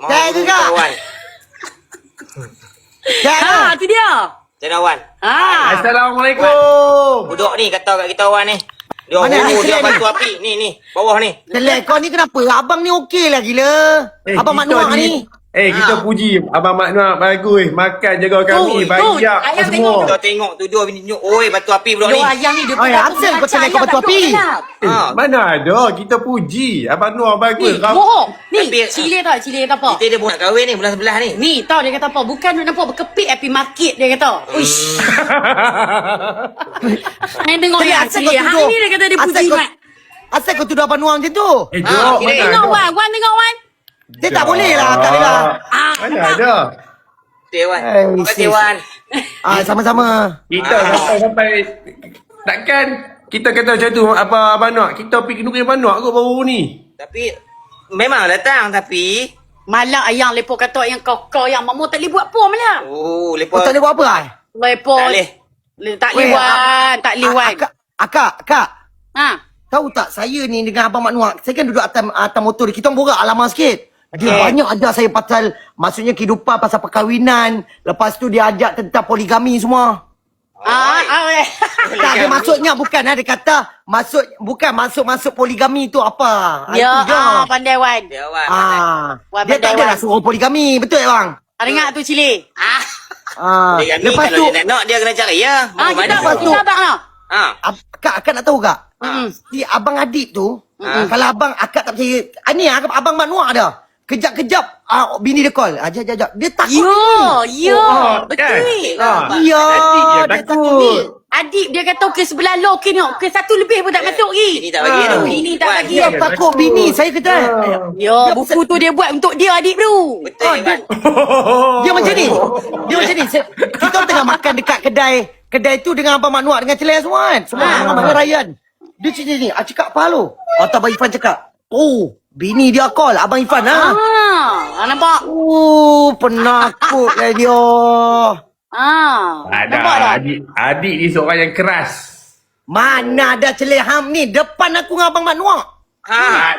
Cek ke kak? Wan. Cek ke? Tu dia. Jangan Wan. Assalamualaikum. Budak ni kata kat kita Wan ni. Dia Mana huru, dia ni? batu api. Ni, bawah ni. Celek kau ni kenapa? Abang ni okey lah gila. Abang Mak Noah ni. Kita puji Abang Mak Noah bagus. Makan jaga kami. Banyak ayam semua. Kita tengok tu dia bini oi batu api budak ni. Dua ayam ni dia Oh, ya, asal kau celek kau batu api? Mana ada. Kita puji. Abang Noah bagus. Ni, bohong. Ni, Tapi- cile tak tak apa. Kita dia nak kahwin ni bulan sebelah ni. Ni, tahu dia kata apa? Bukan dia nampak berkepit api market dia kata. Uish. Ni tengok Celek, ya, asal cile. kau Hari tuduh? ni dia kata dia Asal puji kau- Mat. Asal kau tuduh Abang Noah macam tu? Jom. kira- Tengok Wan tengok Wan. Dia tak boleh lah Kak Lila. Mana ada. Okey Wan. Eh, Terima kasih sis. Wan. Sama-sama. Kita sampai takkan kita kata macam tu apa Abang Noah. Kita pergi nukir Abang Noah kot baru ni. Tapi memang datang tapi Malah ayang lepo kata yang kau yang mamu tak boleh buat apa malah. oh Kau lepas tak boleh buat apa lah? Lepo. Tak boleh. Tak boleh Wan, tak boleh Wan. Akak. Ha. Tahu tak saya ni dengan Abang Mak Noah, saya kan duduk atas motor dia. Kita borak lama sikit. Dia banyak ajar saya pasal, maksudnya kehidupan, pasal perkahwinan. Lepas tu dia ajak tentang poligami semua. Tak, dia maksudnya bukan dia kata, masuk poligami tu apa. Ya, Itu je. pandai Wan. dia Wan. Wan Dia tak pandai, adalah Wan. suruh poligami, betul tak bang? Dengar tu cili. Dia kami Lepas kalau tu, dia nak dia kena cari ya. Mau Kita mana? lepas tu- kita abang lah. Akak nak tahu tak? Hmm. Si abang adik tu, kalau abang akak tak percaya, ni abang Mak Noah ada. Kejap-kejap bini dia call. Jap. Dia takut. Ya, betul. Ya, Adik dia dia takut. Adik dia kata ke sebelah low ke ni. Ke satu lebih pun tak masuk lagi. Ini tak bagi tu. Ini tak Wan, bagi. Dia takut bini. Saya kata. Ya, buku tu dia buat untuk dia adik tu. Betul Wan. Dia macam ni. Kita tengah makan dekat kedai tu dengan Abang Mak Noah dengan Celai semua kan. Semua dengan Abang Ryan. Dia cerita ni. Cakap apa lu? Abang Ifan cakap. Oh, bini dia call Abang Ifan ha. Nampak? Oh, penakut lah dia. Nampak tak? Adik ni seorang yang keras. Mana ada Celai Ham ni depan aku dengan Abang Mak Noah.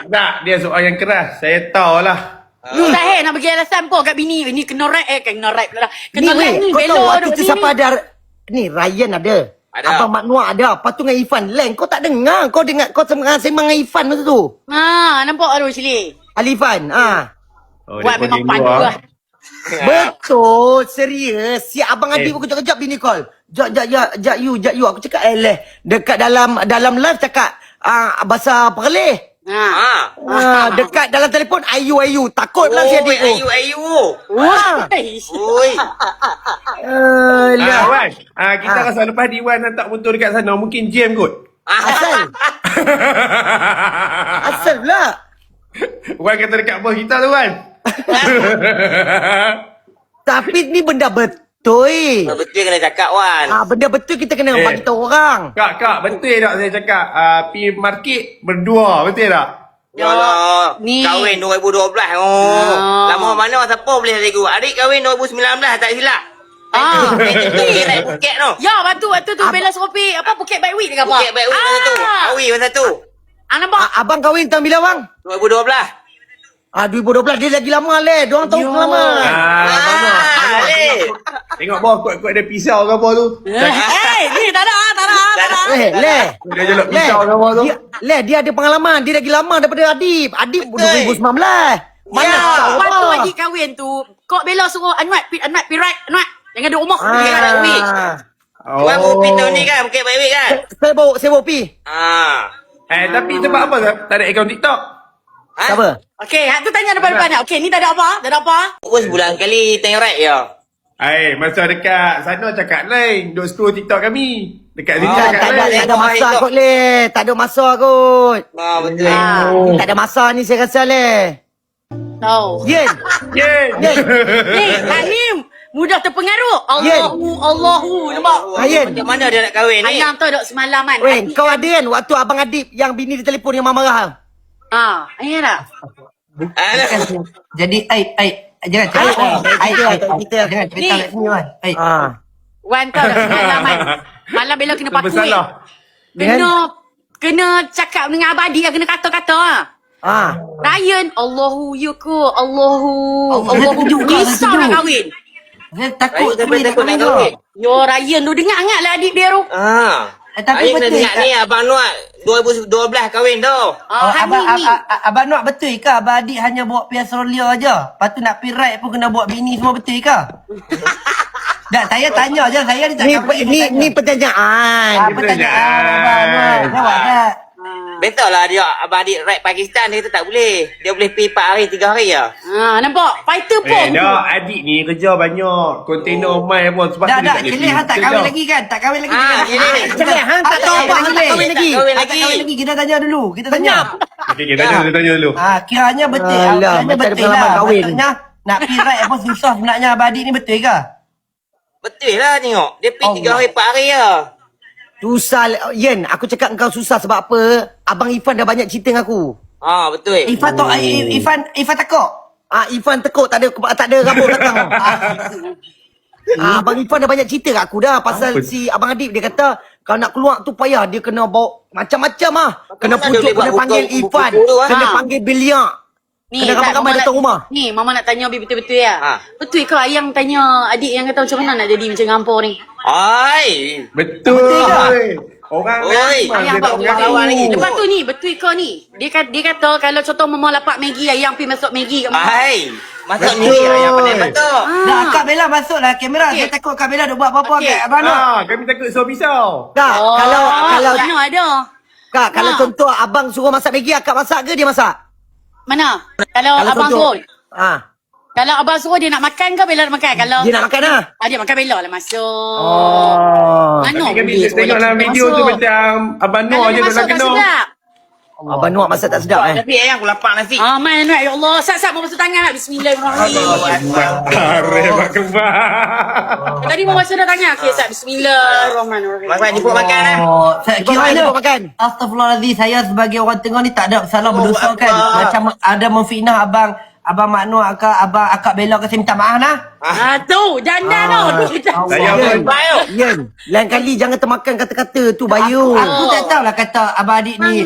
Tak, dia seorang yang keras. Saya tahulah. Mustahil nak bagi alasan pun kat bini. Ini kena rap kena rap pula. Ni Kena rap weh, ni kau tahu belo waktu duk tu ni. siapa ada. Ni Ryan ada. Ada. Abang Mak Noah ada. Lepas tu dengan Ifan. Leng, kau tak dengar. Kau dengar, kau sembang dengan Ifan masa tu. Nampak tu cili. Alifan. Buat memang pandu lah. Betul, serius. Si abang adik pun kejap-kejap bini call. Jap you. Aku cakap dekat dalam live cakap bahasa Perlis. Dekat dalam telefon ayu. Takut lah si adik tu. Ayu. Wah. Oi. Alah. Wan, kita rasa lepas di Wan hantar motor dekat sana, mungkin jam kot. Asal pula. Wan kata dekat bos kita tu Wan. Tapi ni benda betul. Betul kena cakap Wan. Benda betul kita kena bagi tahu orang. Kak, betul tak saya cakap? Pergi market berdua, betul tak? Yalah, Ni. kahwin 2012. Lama mana siapa boleh lagu. Adik kahwin 2019 tak silap. Kira Phuket tu. Ya, waktu tu Bella Sopi apa Phuket by week ke apa? Phuket baik masa tu. Awi masa tu. Nampak? Abang kahwin tahun bila bang? 2012. 2012 dia lagi lama Diorang tahu pengalaman. Tengok bawah kuat-kuat ada pisau ke apa tu. Ni tak ada. Dia jelak pisau ke apa tu. Dia ada pengalaman. Dia lagi lama daripada Adib. Adib 2019. Mana tahu Waktu apa. Haji kahwin tu, kok Bella suruh Anwar pi right, Anwar. Jangan duduk rumah. Wan Bupi tahun ni kan, Bukit Baik kan? Saya bawa pi. Tapi sebab apa tak ada akaun TikTok? Siapa? Okey, hak tu tanya depan-depan nak. Okey, ni tak ada apa? Tak ada apa? Pun sebulan kali tengok rap ya. Masa dekat sana cakap lain. Duk scroll TikTok kami. Dekat sini Tak cakap ada, lain. tak ada masa kot Tak ada masa kot. Betul. Tak ada masa ni saya rasa Tahu. Yen. Ni, Kak Nim. Mudah terpengaruh. Allahu. Nampak? Yen. Macam mana dia nak kahwin ni? Ayam tu duk semalam kan. Weh, kau ada kan waktu abang Adib yang bini dia telefon yang marah-marah. Ayam tak? Jadi, jangan cerita kat sini, Wan. Wan tu duk semalam kan. Malam Bella kena patuh. Bersalah. Kena cakap dengan abang Adik, kena kata-kata. Ryan, Allahu ya ke? Allahu setuju kau, risau setuju. nak kahwin. Saya takut Ryan tu nak takut nak kahwin kahwin. tu. Yo Ryan, tu dengar lah adik dia tu. Tapi Ayah kena betul dengar ke? ni Abang Nuat 2012 kahwin tu. Abang Hani ni. Abang Nuat betul ke Abang Adik hanya bawa pergi Australia aja? Lepas tu nak pergi ride pun kena bawa bini semua, betul ke? Tak, saya tanya je. Saya ni tak kahwin, saya tanya. Ni pertanyaan. Pertanyaan Abang Nuat. Jawab tak? Betul lah dia Abang Adik ride Pakistan dia kata tak boleh. Dia boleh pergi 4 hari 3 hari je. Nampak? Fighter pun. Dah, adik ni kerja banyak. Kontainer mai apa. Sebab tu dia Dah, tak boleh Celeh pergi. tak kahwin lagi kan? Tak kahwin lagi. Celeh, hang tak tahu apa hang tak kahwin lagi. Kahwin Tak kahwin lagi. Kita tanya dulu. Kita tanya. Okey, tanya dulu. Kiranya betul. Alah, Kiranya macam ada betul pengalaman lah. kahwin. Maksudnya nak pergi ride apa susah sebenarnya Abang Adik ni, betul ke? Betul lah tengok. Dia pergi 3 hari 4 hari je. Susah, Yen. Aku cakap engkau susah sebab apa? Abang Ifan dah banyak cerita dengan aku. Betul. Ifan tu, Ifan takut. Ifan tekuk tak ada rambut belakang. Abang Ifan dah banyak cerita kat aku dah pasal Apa? si Abang Adib dia kata kalau nak keluar tu payah dia kena bawa macam-macam Kena Macam mana dia pujuk, boleh kena buat panggil buku- Ifan, buku tu, kena panggil Biliak. Kena tak, ramai-ramai Mama datang nak- rumah. Ni, Mama nak tanya Abi betul-betul ya. Betul ke Ayang tanya adik yang kata macam mana nak jadi macam Ngampor ni? Ai. Betul. Orang Oi. memang Ayang dia tak buat orang betul. lawan lagi. Lepas tu ni, betul ke ni? Dia kata kalau contoh Mama lapak Maggi, Ayang pergi masuk Maggi kat Mama. Ai. Masuk ni yang pandai betul. Dah, Kak Bella masuklah kamera. Saya takut Kak Bella duk buat apa-apa Okey. kat Abang Nuat. Kami takut pisau-pisau. Kak, kalau mana ada? kalau contoh abang suruh masak Maggi, akak masak ke dia masak? Mana? Kalau abang contoh- suruh. Kalau abang suruh dia nak makan ke Bella nak makan? Kalau Dia nak makan lah. dia makan Bella lah masuk. Mana Tapi kami boleh tengok suruh dalam lelaki video tu masuk. macam Abang Kalau Noor dia je masuk dalam tak kena. sedap. Abang Nuat masak tak sedap Tapi ayang aku lapar nasi. Man, ya Allah. Sat-sat mau basuh tangan. Bismillahirrahmanirrahim. Arif kembar. Tadi mau basuh dah tangan. Okey, Sat. Bismillahirrahmanirrahim. Mak jemput makan lah. Kiranya Jemput makan. Astagfirullahaladzim, saya sebagai orang tengah ni tak ada salah berdosa kan. Macam ada memfitnah Abang Mak Noor ke Abang Akak Bella ke, saya minta maaf lah. Tu, janda tu. Saya Yen, Baik. Yen, lain kali jangan termakan kata-kata tu Bayu. Aku tak tahulah kata Abang Adik ni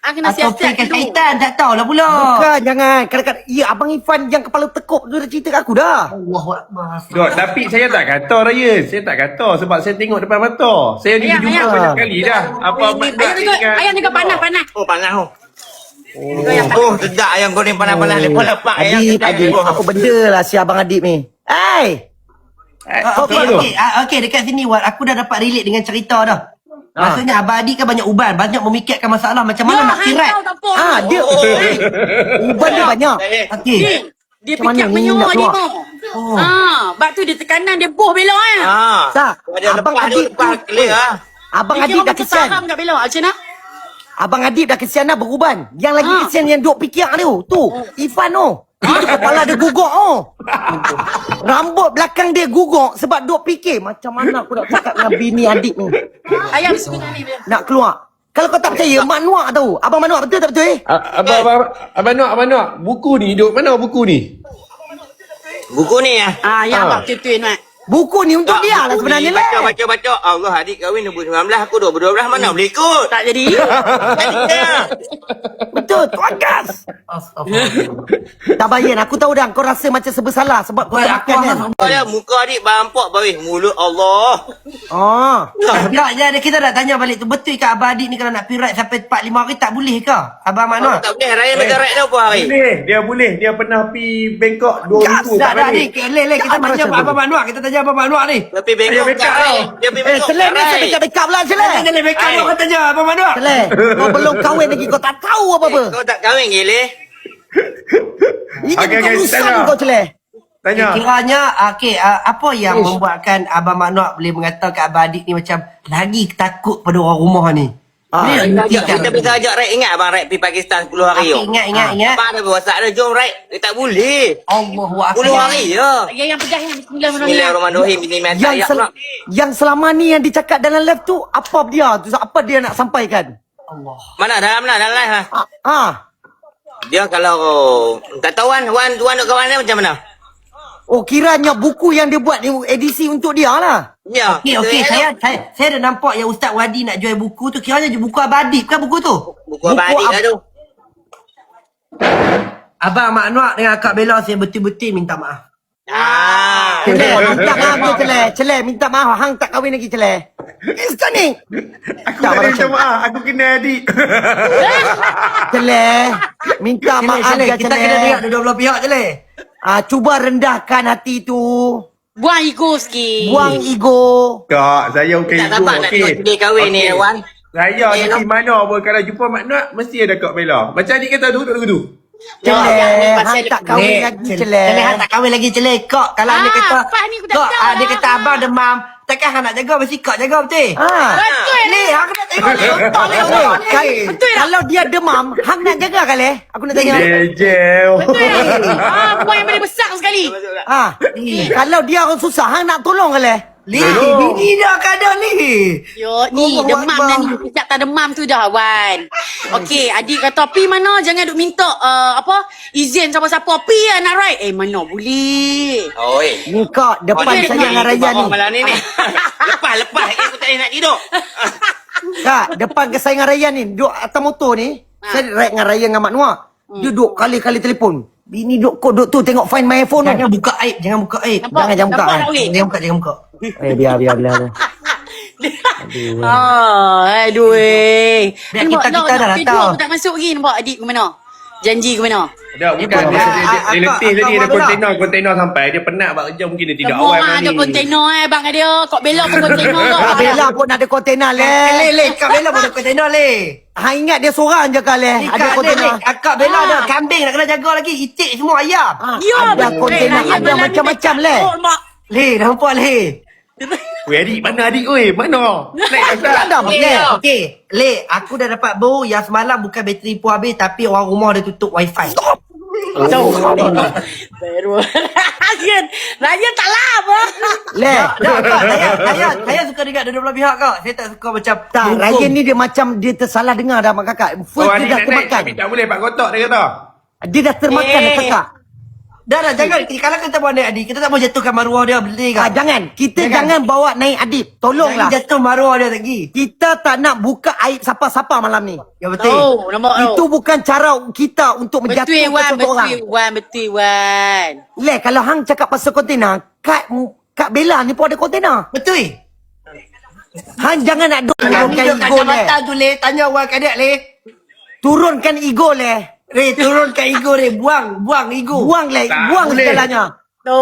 Aku nak atau siasat kan dulu. kaitan, tak tahulah pula. Bukan, jangan. Kadang-kadang, ya Abang Ifan yang kepala tekuk tu dah cerita kat aku dah. Allahuakbar. Dok, tapi saya tak kata Raya. Saya tak kata sebab saya tengok depan mata. Saya ni Ayang, jumpa ayang. banyak kali dah. Apa Ayang juga panas-panas. Oh panas tu. Oh sedap ayam goreng panas-panas. Lepas lepak ayam Adib, sedap. Adib, apa benda lah si Abang Adib ni? Hey! Okey, dekat sini Wat, aku dah dapat relate dengan cerita dah. Maksudnya Abang Adik kan banyak uban, banyak memikirkan masalah macam mana nak kirat. tak apa. Dia uban dia banyak. Okey. Dia Macam fikir mana ni nak menyuruh dia keluar? mau. Bab tu dia tekanan dia boh Bella Tak, Dia Abang lepas Adib lepas clear lah. Abang Dia Adib kira dah macam kesian. faham kat Bella. Macam mana? Abang Adib dah kesian dah beruban. Yang lagi kesian yang duk fikir tu. Tu, Ifan tu. Itu kepala dia guguk tu. Rambut belakang dia guguk sebab duk fikir macam mana aku nak cakap dengan bini adik ni. Ayam bismillah ni. Nak keluar. Kalau kau tak percaya, Mak Nuak tahu. Abang Mak Nuak betul tak betul? Abang Noor. Buku ni duduk mana buku ni? Buku ni ya. Yang bab tu Mat. Buku ni untuk dia lah sebenarnya lah. Baca. Allah adik kahwin 2019 aku 2012 mana boleh ikut. Tak jadi. Betul, tuakas. Tak bayar, aku tahu dah kau rasa macam serba salah sebab kau tak makan kan. Ada muka adik bampak bawih mulut Allah. Tak, kita nak tanya balik tu. Betul ke Abang Adik ni kalau nak pergi ride sampai 4-5 hari tak boleh ke? Abang Mak Noor? Tak boleh Raya megang ride dah apa hari. Boleh. Dia pernah pergi Bangkok 2 minggu tak Dah, balik. Leh, kita tanya Abang Mak Noor. Kita tanya Abang Mak Noor ni. Tapi bengkok backup tak Rai. Dia pergi bengkok. Celeh ni saya backup lah Celeh. Kita tanya backup Hai. Noor, kita tanya Abang Mak Noor. Celeh, kau belum kahwin lagi kau tak tahu apa-apa. Kau tak kahwin gile. Ini Okey, bukan urusan tanya. kau Celeh. Tanya. Kiranya, apa yang membuatkan Abang Mak Noor boleh mengatakan Abang Adik ni macam lagi takut pada orang rumah ni? Boleh buktikan. Kita bisa ajak Rai. Ingat abang Rai pergi Pakistan 10 hari tu. Ingat. Abang ada WhatsApp ada jom Rai. Dia tak boleh. Allahu 10 Akbar. hari je. Yang pejah yang bismillahirrahmanirrahim. Bismillahirrahmanirrahim. Bismillahirrahmanirrahim. Yang, Ayat pula. yang selama ni yang dicakap dalam live tu apa dia? Apa dia nak sampaikan? Allah. Mana dalam live lah. Dia kalau tak tahu Wan duk kawan dia macam mana? Oh, kiranya buku yang dia buat ni edisi untuk dia lah. Ya. Okey, saya dah nampak yang Ustaz Wadi nak jual buku tu. Kiranya buku Abang Adik kan buku tu? Buku abang adik lah tu. Abang Mak Anwar dengan Kak Bella saya betul-betul minta maaf. Celeh, minta maaf dia Celeh. Celeh, minta maaf. Hang tak kahwin lagi Celeh. Sekarang ni. Aku tak ada minta maaf. Aku kena adik. Celeh, minta maaf Celeh, dia kita kena Celeh. dengar dua belah pihak Celeh. Cuba rendahkan hati tu. Buang ego sikit. Buang ego. Kak, saya bukan Tak ibu. sabar nak tengok dia kahwin ni, Wan. Saya Eh, di mana pun kalau jumpa Mak Nok mesti ada Kak Bella. Macam adik kata duduk. Celeh, hang tak kahwin lagi Celeh. Celeh hang tak kahwin lagi Celeh. Kak, kalau dia kata apa ni aku tak Kak, tahu dia lah. kata abang demam, takkan hang nak jaga mesti Kak jaga betul. Betul Ni, hang kena tengok ni. Otak ni, Eh, otak ni. kalau dia demam, hang nak jaga kali? Aku nak tanya. Jejel. Buang yang paling besar sekali. Kalau dia orang susah, hang nak tolong kali? Li, bini dah kadang ni. Yo, ni Allah demam Akbar. dah ni. Sejak tak demam tu dah, Wan. Okey, adik kata, pi mana jangan duk minta izin siapa-siapa. Pi lah nak ride. Mana boleh. Oi. Ni kak, depan Okey, saya dengan Raya ni. Malam ni. Lepas. Aku tak boleh nak tidur. Kak, depan ke saya dengan Raya ni. Duduk atas motor ni. Saya ride dengan Raya dengan Mak Noah. Dia duduk kali-kali telefon. Bini duduk duduk tu tengok find my phone tu. Jangan buka aib, jangan buka aib. Nampak? Jangan buka, Nampak eh. tak, weh? Jangan buka. Biar. Aduh. Biar kita dah tahu. Aku tak masuk lagi. Nampak adik ke mana? Janji ke mana? Dah bukan dia letih tadi ada kontainer sampai dia penat buat kerja mungkin dia tidak awal Ada kontainer bang dia. Kok Bella pun kontainer Kak Bella pun ada kontainer le. Kak Bella pun ada kontainer le. Hang ingat dia seorang je kali. Ada kontainer. Kak Bella ada kambing nak kena jaga lagi. Itik semua ayam. Ada kontainer, ada macam-macam le. Le, nampak le. Weh adik mana adik oi? Mana? Naik asal. Ada le. Okey, le, aku dah dapat bau yang semalam bukan bateri pun habis tapi orang rumah dah tutup wifi. Baru. Raya tak lama. Le. Dah, Kak, saya suka dengar dua belah pihak kak. Saya tak suka macam Tak, hukum. Ryan ni dia macam dia tersalah dengar dah mak kakak. First Adik dia dah nak naik termakan. tapi tak boleh pak kotak dia kata. Dia dah termakan dah kakak. Dah, jangan. Kalau kita bawa naik adik, kita tak mau jatuhkan maruah dia beli kak. Jangan. Kita jangan bawa naik Adib. Tolonglah. Jangan jatuh maruah dia lagi. Kita tak nak buka aib siapa-siapa malam ni. Ya betul. Oh, nampak tu. Itu bukan cara kita untuk Betul menjatuhkan Wan, seseorang. betul Wan. Le, kalau hang cakap pasal kontainer, Kak Bella ni pun ada kontainer. Betul. Hang jangan nak turunkan Duduk ego le. kacamata tu le, tanya orang kadek le. Turunkan ego le. Le, turunkan ego le, buang ego. Buang le, Tak buang boleh. segalanya. Tu,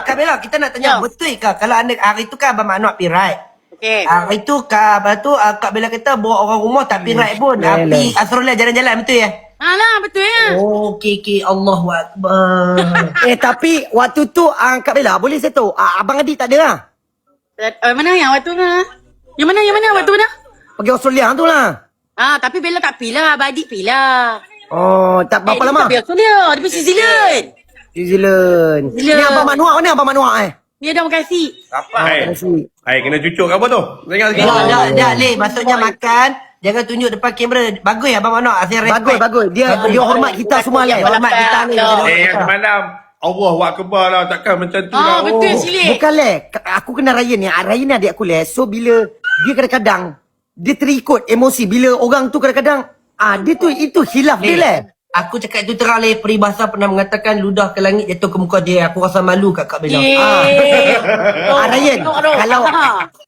Kak Bella, kita nak tanya, Ya. betul ke kalau anda hari tu kan Abang Mak Nok pergi ride? Okey. Hari tu Kak Bella kata bawa orang rumah tak pergi ride pun. Pergi Asrullah jalan-jalan, betul ya? Alah, betul ya. Oh, okey. Allahu Akbar. Tapi waktu tu Kak Bella boleh saya tahu Abang Adik tak ada lah. Mana yang waktu na? Yang mana waktu mana? Pergi Australia tu lah. Tapi Bella tak pergi lah. Abang Adik pergi lah. Oh, tak berapa lama? Dia tak pergi dia. Dia pergi New Zealand. New Zealand. New Zealand. Ni Abang Mak Noah mana Abang Mak Noah Dia dah makasih. Hai. Kasih. Hai kena cucuk ke apa tu? Dengar sikit. Dah, le. Maksudnya makan, jangan tunjuk depan kamera. Bagus ya Abang Mak Nok. Saya respect. Bagus. Dia hormat kita semua le. Hormat kita ni. Yang semalam Allah Akbar lah takkan macam tu lah. Betul Silik. Bukan le. Aku kenal Ryan ni. Ryan ni adik aku le. So bila dia kadang-kadang dia terikut emosi bila orang tu kadang-kadang dia tu itu hilaf dia le. Aku cakap itu terang le. Peribahasa pernah mengatakan ludah ke langit jatuh ke muka dia. Aku rasa malu kat Kak Bella. Ryan, kalau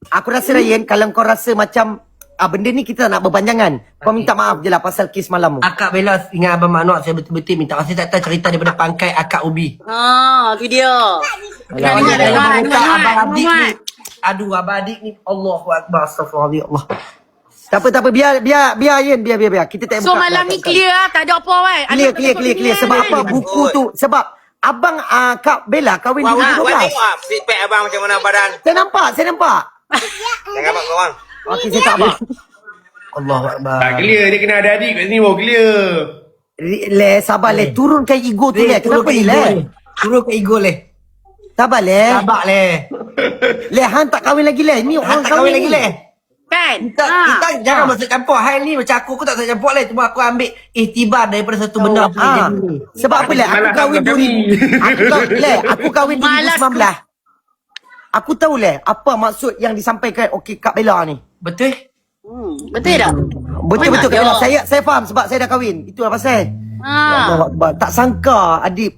aku rasa Ryan, kalau kau rasa macam benda ni kita nak berpanjangan, kau minta maaf je lah pasal kes malam tu. Akak Bella dengan Abang Mak Nok saya betul-betul minta maaf. Saya tak tahu cerita daripada pangkai Akak Ubi. Tu dia. Kalau Dengar dalam Wan, muka Abang Wan, Adik Wan. ni. Aduh, Abang Adik ni. Allahu Akbar. Astagfirullah. Tak apa, biar Yen, biar. Kita tak So malam ni clear lah. Tak ada apa Wan. Clear. Sebab apa buku tu? Sebab abang Kak Bella kahwin Wan 2012. tengok six pack abang macam mana badan. Saya nampak. Jangan abang kau bang. Okey, saya tak abang. Allahu Akbar. Tak clear dia kena ada adik kat sini baru clear. Le, sabar le. Turunkan ego tu le. Kenapa ni le? Turun ke ego le. Sabar le. Sabar le. Le, hang tak kahwin lagi le. Ni orang Tak kahwin lagi le. Kan? Kita jangan masuk campur. Hal ni macam aku tak masuk campur le. Cuma aku ambil iktibar daripada satu benda. Sebab apa le? Aku kahwin 2000. Aku kahwin 2019. Aku tahu le apa maksud yang disampaikan Kak Bella ni. Betul? Betul tak? Betul Kak Bella. Mana Saya faham sebab saya dah kahwin. Itulah pasal. Allah Akbar. Tak sangka Adib.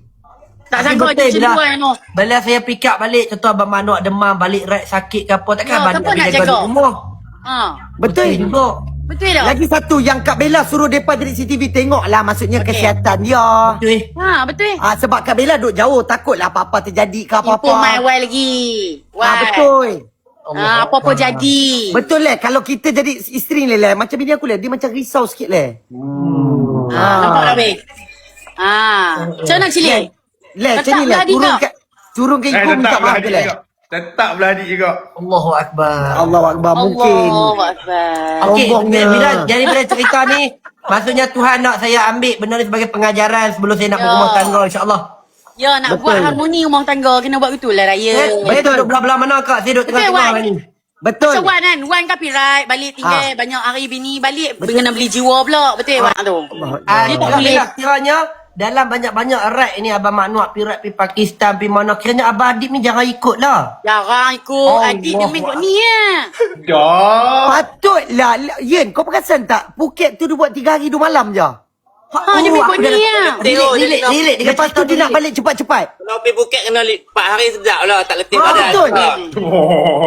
Tak Tapi sangka betul dia je lah. cedera no. Bila saya pick up balik, contoh Abang Mak Nok demam, balik right sakit ke apa, takkan Ya, Abang siapa nak jaga jaga? di rumah. Ha. Betul. juga. Betul tak? Lagi satu yang Kak Bella suruh depa jadi CCTV tengoklah maksudnya Okey. kesihatan dia. Betul. Ha, betul. Sebab Kak Bella duduk jauh takutlah apa-apa terjadi ke Info apa-apa. my wife lagi. Betul. Apa-apa jadi. Betul kalau kita jadi isteri ni macam bini aku dia macam risau sikit Nampak tak baik? Macam mana Cili? Macam ni Tetap turun belah ke turun ke ibu minta maaf je Tetap belah adik juga. Allahu Akbar. Allah Akbar mungkin. Allahu Akbar. Okey, Sombongnya. jadi bila cerita ni, maksudnya Tuhan nak saya ambil benda ni sebagai pengajaran sebelum saya nak Ya. berumah tangga, insya-Allah. Ya, nak Betul. buat harmoni rumah tangga, kena buat betul lah raya. Saya duduk belah-belah mana Kak? Saya duduk Betul, tengah-tengah Wan. ni. Betul. Macam Wan kan, Wan copyright, balik tinggal banyak hari bini, balik kena beli jiwa pula. Betul Wan tu. Dia tak boleh. Kiranya dalam banyak-banyak ride ni Abang Mak Nok pergi ride pergi Pakistan, pergi mana, kiranya Abang Adib ni jangan ikut lah. Jarang ikut, adik dia main kot ni ya. Dah. Patutlah Yen kau perasan tak Phuket tu dia buat 3 hari 2 malam je. Dia main kot ni ya. Lilit. Lepas tu dia nak balik cepat-cepat. Kalau pergi Phuket kena 4 hari sedap lah. Tak letih badan. Betul.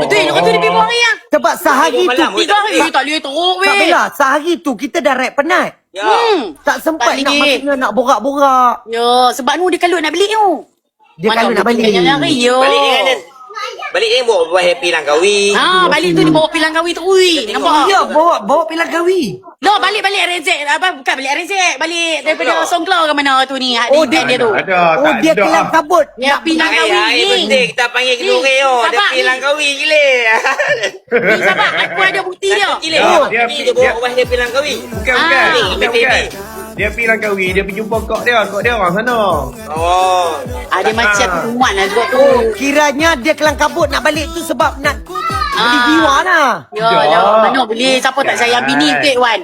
Betul, dia kata dia pergi buang hari ya. Sebab sehari tu Malam, 3 hari, tak boleh teruk tak weh. bela sehari tu kita dah rap penat. Ya. Tak sempat Tak nak boleh. maksudnya nak borak-borak. Ya, sebab nu dia kalut nak beli tu. Dia kalau nak balik. Hari, yo. Balik ni kan. Balik ni buat happy Langkawi. Balik tu dia bawa pilang kawi tu. Ui, nampak? Ya, bawa pilang kawi. Lo, balik Rezek. Bukan balik Rezek. Balik daripada Songklau ke mana tu ni. Oh, Dia dia tu. Ada, Oh tak dia ada. kelam kabut. Ya, pilang Hai, kawi hai, ni. penting kita panggil keduri yo. Dia sabar, pergi ni. Langkawi gila. Ni sabar, aku ada bukti dia. Gila. Oh, Dia dia- bawa buat happy Langkawi. Bukan. Ah, Bukan. Dia pergi Langkawi, dia pergi jumpa kok dia orang sana. Oh. Ada macam kuat lah juga tu. Oh, kiranya dia kelam kabut nak balik tu sebab nak beli jiwa lah. Ya lah, mana boleh. Siapa tak sayang bini Pek Wan?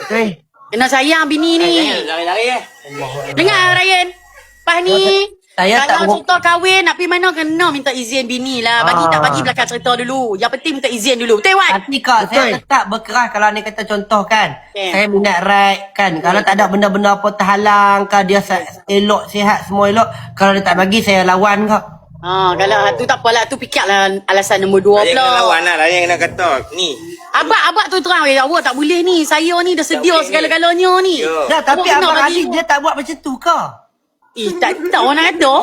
Okay. Kena sayang bini ni. Lari-lari Dengar Ryan. Pas ni. Saya tak kalau cerita kahwin nak pergi mana kena minta izin bini lah. Bagi tak bagi belakang cerita dulu. Yang penting minta izin dulu. Betul Wan? Tapi Kak, saya Betul. tetap berkeras kalau ni kata contoh kan. Okay. Saya minat ride kan. Kalau tak ada benda-benda apa terhalang kan, dia elok, sihat, semua elok. Kalau dia tak bagi, saya lawan Kak. Kalau tu tak apalah. Tu fikirlah alasan nombor 2 Dia pula. kena lawan lah. Dia kena kata. Ni. Abang tu terang. Awak tak boleh ni. Saya ni dah sedia boleh ni. segala-galanya ni. Ya. Dah, tapi Awak kena Abang bagi Ali dia tak buat macam tu Kak. tak tahu nak kata.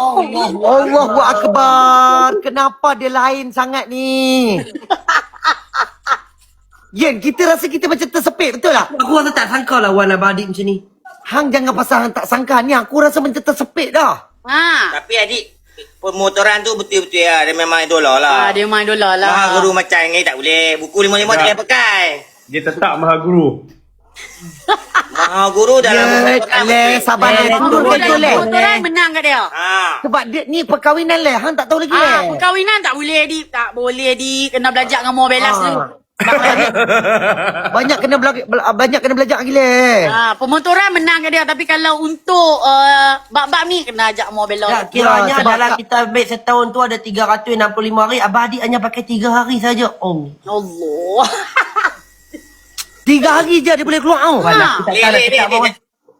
Allahu Akbar. Kenapa dia lain sangat ni? Yen, kita rasa kita macam tersepit, betul tak? Aku rasa tak sangka lah Wan Abang Adib macam ni. Hang jangan pasal hang tak sangka ni. Aku rasa macam tersepit dah. Tapi adik. Pemotoran tu betul-betul ya. Dia memang idola lah. Dia main dolar lah. Maha guru macam ni tak boleh. Buku 5-5 tak boleh pakai. Dia tetap maha guru. Maha guru dalam Le, sabar le. Turun Guru ke tu dalam le. pemotoran menang kat dia. Sebab dia ni perkahwinan le. Hang tak tahu lagi le. Perkahwinan tak boleh di. Tak boleh di. Kena belajar dengan more belas dulu. Banyak kena belajar lagi le. Pemotoran menang kat dia. Tapi kalau untuk bab-bab ni kena ajak more belas. Ya, kiranya sebab dalam Kak- kita ambil setahun tu ada 365 hari. Abang Adib hanya pakai 3 hari saja. Oh. Allah. 3 hari je dia boleh keluar tau. Walah, kita tak nak cakap apa.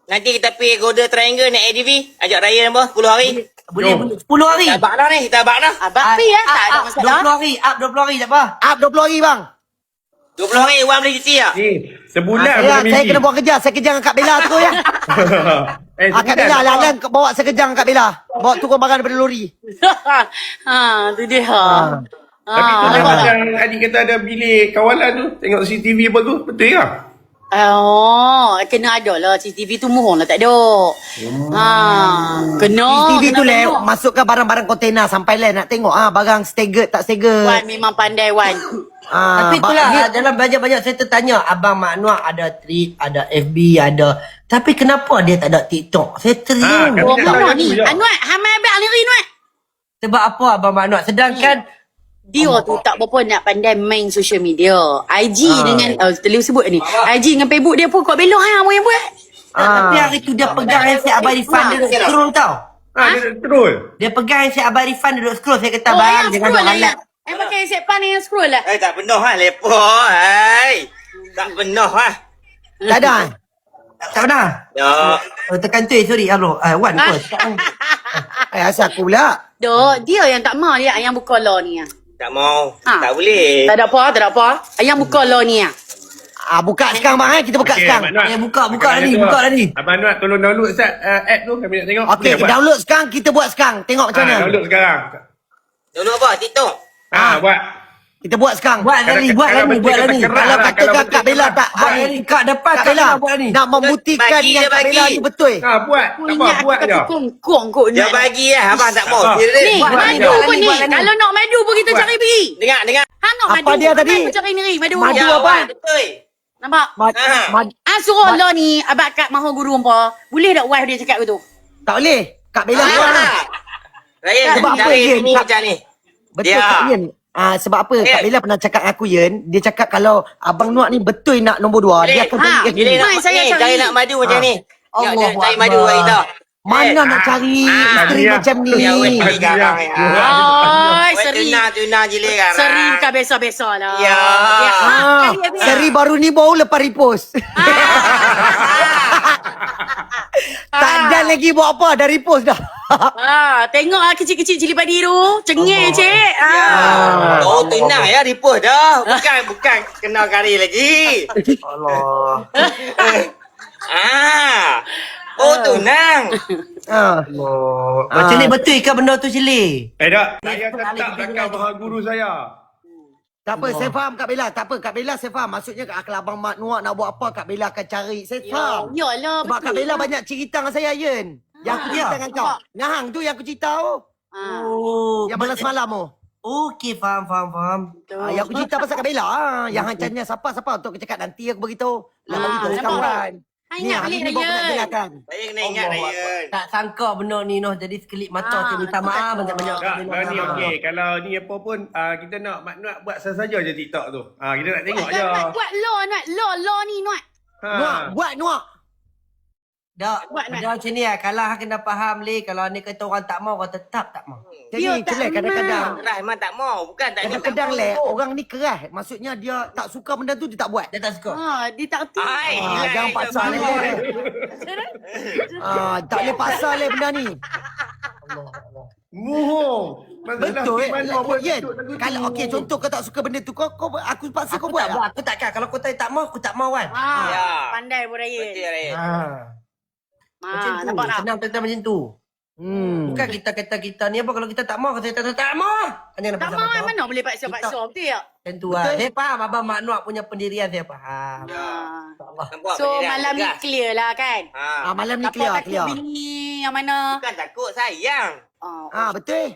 Nanti kita pergi Golden Triangle naik ADV. Ajak raya apa? 10 hari. Boleh 10 hari. Kita abak dah ni. Kita abak dah. Abang pi ya. Tak ada masalah. 20 hari. Up 20 hari tak apa. Up 20 hari bang. 20 hari Wan boleh cuti tak? Ni, sebulan Saya kena buat kerja. Saya kerja dengan Kak Bella tu ya. Kak Bella lah. Bawa saya kerja dengan Kak Bella. Bawa turun barang daripada lori. Tu dia. Tapi tu dia macam adik kata ada bilik kawalan tu. Tengok CCTV bagus. Betul ya? Kena ada lah. CCTV tu mohon lah tak ada. Kena. TV tu le. kena. Masukkan barang-barang kontainer. Sampai le nak tengok barang staggered tak staggered. Wan memang pandai Wan. Tapi itulah dalam banyak-banyak saya tertanya Abang Mak Nok ada tweet, ada FB, ada. Tapi kenapa dia tak ada TikTok? Saya teringat. Kami Oh, tak tahu mana yang ni? tu je. Anuat, hamai abang ni Nuat. Sebab apa Abang Mak Nok? Sedangkan Dia tu tak berapa nak pandai main social media. IG dengan terlalu sebut ni. IG dengan Facebook dia pun kau belok apa yang buat. tapi hari tu dia pegang handset Abang Irfan dia duduk scroll tau. Dia terus. Dia pegang handset Abang Irfan dia duduk scroll. Saya kata yang bang jangan scroll duk lah halat. yang pakai set pan yang scroll lah. Tak penuh lah. Lepas. Tak penuh lah. Tak ada. Tak pernah? Dok. Tekan tu sorry. Wan kau. Asal aku pula. Dok, dia yang tak mau dia yang buka law ni. Tak mau. Ha. Tak boleh. Tak ada apa. Yang buka law ni. Buka sekarang bang kita buka Okey, sekarang. Abang Anwar. Buka dah ni, buka dah ni. Abang Anwar tolong download Ustaz app tu kami nak tengok. Okey, Boleh buat? download sekarang, kita buat sekarang. Tengok macam mana. Download sekarang. Dulu apa? TikTok. Buat. Kita buat sekarang. Buat dah ni, buat dah ni. Kalau katakan Kak Bella tak Buat dah ni, Kak depan Kak Kak Bella Bella buat dah ni. nak membuktikan Bagi yang dia, Kak Bella bagi. tu betul. Buat. Aku Apa ingat buat aku je. kata kongkong kot. Dia bagi lah. Abang tak mau. Ah. Ni, Buat dah ni, madu buat dah pun ni, ni. buat dah ni. Kalau nak madu pun kita Buat. cari pergi. Dengar. Hangok Apa madu. dia tadi? Kita cari ni, madu. Madu Ya, apa? Wan, betul. Nampak? Suruh Allah ni, abang kat mahu guru apa. Boleh tak wife dia cakap begitu? Tak boleh. Kak Bella buat lah. Ryan, Sebab apa, cari Yen? ni Kak- macam ni. Betul Dia. Kak Yen. Sebab apa? Eh. Kak Bella pernah cakap dengan aku Yen. Dia cakap kalau Abang Nuak ni betul nak nombor 2. Dia akan cari kat Bila sini. Mai, nak saya ni, cari. cari nak madu macam ni. Ya, Allah cari madu Akbar. kat kita. Mana nak cari isteri Tahniah. macam ni? Ya, weh, beli garang ya. Oi, Weh, seri. tuna jilik garang. Seri bukan biasa-biasa lah. Ya. Seri baru ni baru lepas repost. Tak ada lagi buat apa, dah repost dah. Tengok kecil-kecil cili padi tu. Cengeng, cik. Ya. Oh, tunang ya, repost dah. Bukan kenal kari lagi. Allah. Oh, tunang. Ah. Macam ni betul ke benda tu Cili? Tak. Saya tetap belakang maha guru saya. Tak apa, saya faham Kak Bella. Tak apa, Kak Bella saya faham. Maksudnya kalau Abang Mat Nuak nak buat apa, Kak Bella akan cari. Saya faham. Yalah, Sebab Kak Bella banyak cerita dengan saya, Yen. Yang aku cerita dengan kau. Ngahang tu yang aku cerita tu. Oh. Yang malam semalam tu. Okey, faham. Yang aku cerita pasal Kak Bella. Yang hang tanya siapa untuk aku cakap nanti aku beritahu. Lah beritahu nampak kawan. Ni Ingat hari balik ni baru nak Ryan. jelaskan. Saya kena ingat Ryan. Tak sangka benda ni noh jadi sekelip mata. Saya minta maaf banyak-banyak. Tak, ni okey. Kalau ni apa pun, kita nak Mak Nuat buat saja je TikTok tu. Kita nak tengok je. Buat law ni, Nuat. Nuak, buat Nuak. Dak, Buat, Mat. benda macam ni lah. Kalau hang kena faham le, kalau ni kata orang tak mau, orang tetap tak mau. Jadi Dia tak itulah kadang-kadang. Keras memang tak mau. Bukan tak ada. Kadang-kadang orang ni keras. Maksudnya dia tak suka benda tu, dia tak buat. Dia tak suka. Dia tak erti. Ai, Jangan paksa le. Tak boleh paksa le benda ni. Muhung. Masalah Betul. di mana pun Yen, duduk lagu tu. kalau okey contoh kau tak suka benda tu, aku paksa Aku kau buat tak lah. buat. Aku takkan. Kalau kau tak mau, aku tak mau kan. Ya. Pandai pun Raya. Betul Ryan. Macam tu. Nampak tak? Senang tentang macam tu. Bukan kita kata kita ni apa kalau kita tak mau, kita kata tak mau. Hanya nak Tak mau mana boleh paksa-paksa, betul tak? Macam tu lah. Saya faham Abang Mak Nuak punya pendirian, saya faham. Ya. Allah. Nampak So benda dia malam ni tegas. clear lah kan? Malam ni Tak clear, takut clear. bini yang mana? Bukan takut, sayang. Betul.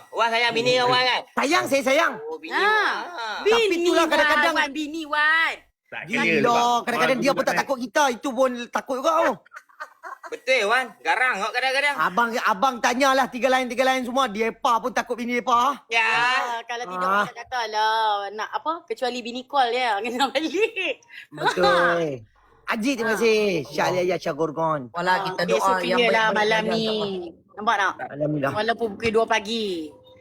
Wan sayang bini kau Wan kan? Sayang, saya sayang. Oh, bini. Tapi Bini itulah Wan, kadang-kadang- Wan, bini Wan. Tak kira Gila, sebab kadang-kadang dia pun tak takut kita. Itu pun takut juga tu. Betul Wan. Garang kau kadang-kadang. Abang tanyalah tiga lain semua. Depa pun takut bini depa. Ya. Kalau tidak kita kata lah nak apa? Kecuali bini call dia kena balik. Betul. Haji terima kasih. Syahlia Yasha Gorgon. Wala kita Okay, so doa yang clear lah baik-baik malam saja, ni. insyaAllah. Nampak tak? Alhamdulillah. Walaupun pukul 2 pagi.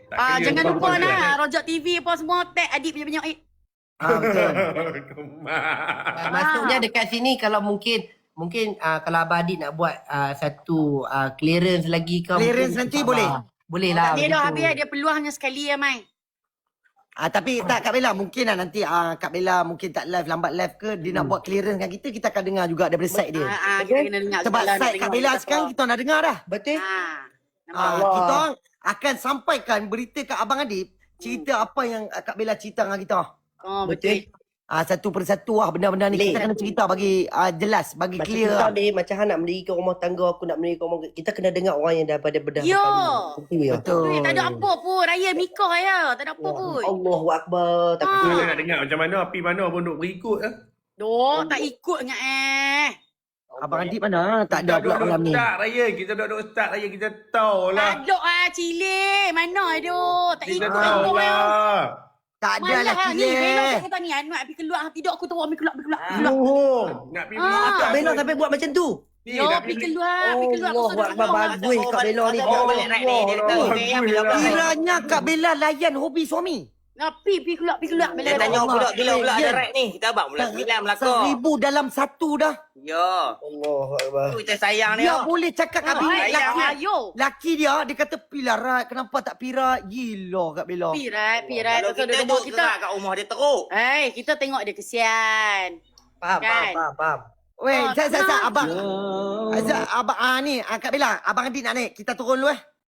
Tak clear Jangan sebab lupa apa nak dia. Rojak TV apa semua tag adik punya Betul. Maksudnya dekat sini kalau mungkin kalau Abang Adik nak buat satu clearance lagi ke. Clearance mungkin, nanti insyaAllah. Boleh lah. Dia dah begitu. habis dia peluang hanya sekali ya Mai. Tapi tak Kak Bella mungkin lah nanti Kak Bella mungkin tak live lambat live ke dia nak buat clearance dengan kita akan dengar juga daripada side dia. Kita kena dengar Sebab segala, nak side tengok Kak Bella apa. sekarang kita nak dengar dah. Betul? Nampak? Kita orang akan sampaikan berita kat Abang Adib cerita apa yang Kak Bella cerita dengan kita. Oh betul. Satu persatu benda-benda ni kita kena cerita bagi jelas, bagi Macam clear. kita ni, macam hang nak mendirikan rumah tangga, aku nak mendirikan rumah, kita kena dengar orang yang daripada bedah. Yo. Betul ya. Betul. Tak ada apa pun. Raya nikah ya. Tak ada apa pun. Allahu Akbar. Tak Kita kena. nak dengar macam mana, api mana pun duk berikut lah. Doh, tak ikut ingat Abang Adib mana? Tak ada pula malam ni. Start raya, kita duduk start raya, kita tahu lah. Aduk Cile. Mana aduh. Tak Kita ikut tahu aduh ya. lah. Tak ada lah Malah ni Bella cile. kata ni Anuak pergi keluar tidur aku tahu ambil keluar. Muhung. Nak pergi Kak Bella sampai buat macam tu. Yo, pergi keluar, pergi keluar. Allah Akbar. Bagus Kak Bella ni. Oh, balik naik ni. Dia kata, Allah. saya yang bila Kiranya Kak Bella layan hobi suami. Pi keluar. Dia tanya bila pula Ya. ada ride ni. Kita abang pula 9 belakang. 1,000 dalam satu dah. Ya. Allah Akbar. Tu kita sayang dia. Dia boleh cakap kat Ah, bini ayah, laki. ayo. Laki dia kata pilah Rat. Kenapa tak pirat? Gila Kak Bella. Pirat. Kalau Betul kita dia duduk kita. kat rumah dia teruk. Kita tengok dia kesian. Faham. Weh, Ah, abang. kenapa? Abang ni, Kak Bella, abang Adik nak naik. Kita turun dulu